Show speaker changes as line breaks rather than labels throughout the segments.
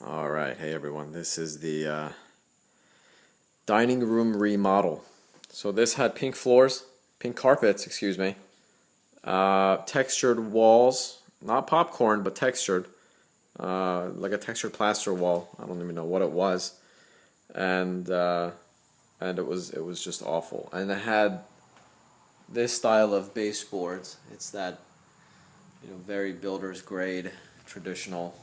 Alright, hey everyone, this is the dining room remodel. So this had pink floors, pink carpets, excuse me, textured walls, not popcorn, but textured, like a textured plaster wall. I don't even know what it was, and it was just awful. And it had this style of baseboards. It's that, very builder's grade, traditional,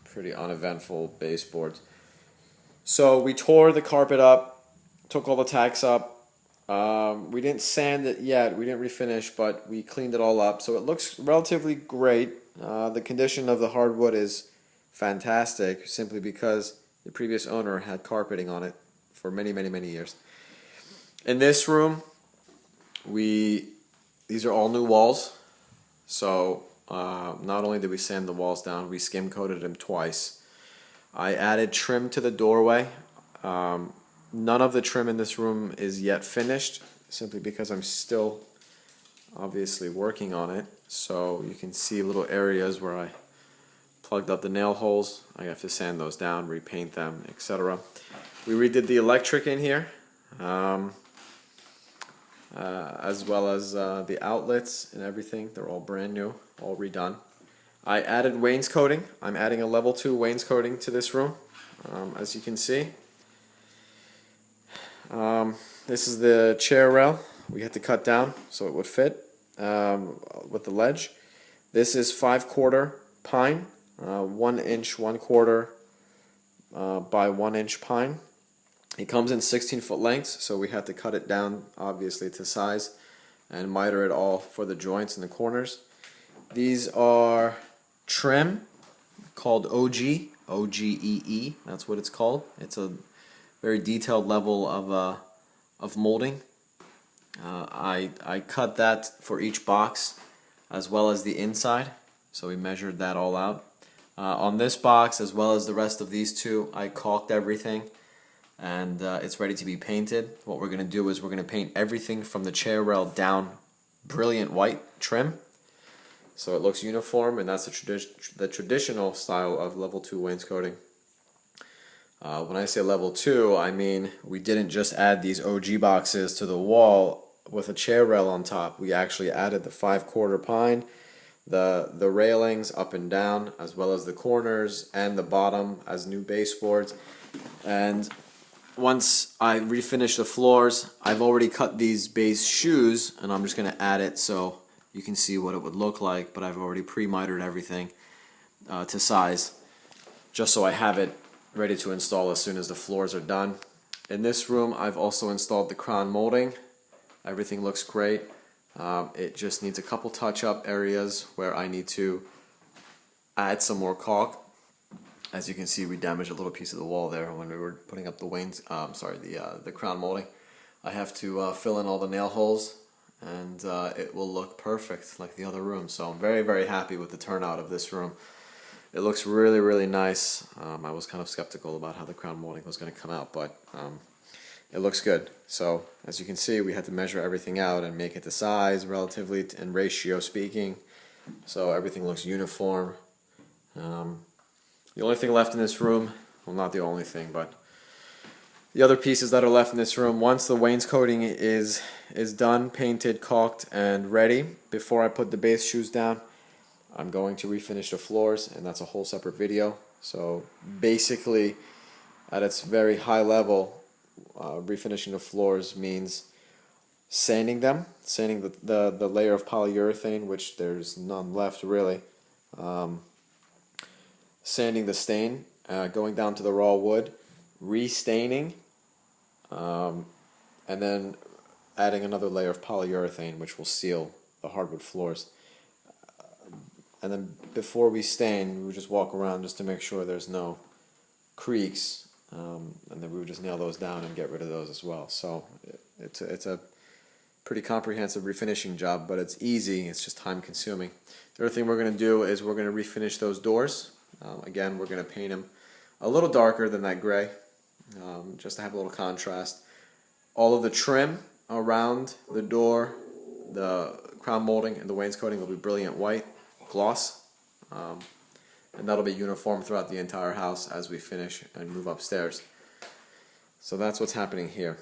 pretty uneventful baseboards. So we tore the carpet up, took all the tacks up. We didn't sand it yet, we didn't refinish, but we cleaned it all up. So it looks relatively great. The condition of the hardwood is fantastic, simply because the previous owner had carpeting on it for many, many, many years. In this room, these are all new walls. So not only did we sand the walls down, we skim coated them twice. I added trim to the doorway. None of the trim in this room is yet finished, simply because I'm still obviously working on it. So you can see little areas where I plugged up the nail holes. I have to sand those down, repaint them, etc. We redid the electric in here, as well as the outlets and everything. They're all brand new, all redone. I added wainscoting. I'm adding a level 2 wainscoting to this room, as you can see. This is the chair rail we had to cut down so it would fit with the ledge. This is 5/4 pine, 1 inch 1/4 by 1 inch pine. It comes in 16-foot lengths, so we had to cut it down obviously to size and miter it all for the joints and the corners. These are trim called OG, OGEE, that's what it's called. It's a very detailed level of molding. I cut that for each box as well as the inside, so we measured that all out. On this box, as well as the rest of these two, I caulked everything, and it's ready to be painted. What we're going to do is we're going to paint everything from the chair rail down brilliant white trim, so it looks uniform, and that's the traditional style of level 2 wainscoting. When I say level 2, I mean we didn't just add these OG boxes to the wall with a chair rail on top. We actually added the 5/4 pine, the railings up and down, as well as the corners and the bottom as new baseboards. And once I refinish the floors, I've already cut these base shoes, and I'm just going to add it so you can see what it would look like, but I've already pre-mitered everything to size, just so I have it ready to install as soon as the floors are done. In this room, I've also installed the crown molding. Everything looks great. It just needs a couple touch-up areas where I need to add some more caulk. As you can see, we damaged a little piece of the wall there when we were putting up the crown molding. I have to fill in all the nail holes, and it will look perfect like the other room. So I'm very, very happy with the turnout of this room. It looks really, really nice. I was kind of skeptical about how the crown molding was going to come out, but it looks good. So as you can see, we had to measure everything out and make it to size relatively and ratio speaking, so everything looks uniform. The only thing left in this room, well, not the only thing, but the other pieces that are left in this room, once the wainscoting is done, painted, caulked, and ready, before I put the base shoes down, I'm going to refinish the floors, and that's a whole separate video. So basically, at its very high level, refinishing the floors means sanding them, sanding the layer of polyurethane, which there's none left really, sanding the stain, going down to the raw wood, restaining, and then adding another layer of polyurethane, which will seal the hardwood floors. And then before we stain, we would just walk around just to make sure there's no creaks, and then we would just nail those down and get rid of those as well. So it's a pretty comprehensive refinishing job, but it's easy, it's just time consuming. The other thing we're going to do is we're going to refinish those doors. Again, we're going to paint them a little darker than that gray, just to have a little contrast. All of the trim around the door, the crown molding, and the wainscoting will be brilliant white gloss. and that'll be uniform throughout the entire house as we finish and move upstairs. So that's what's happening here.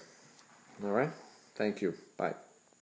All right, thank you. Bye.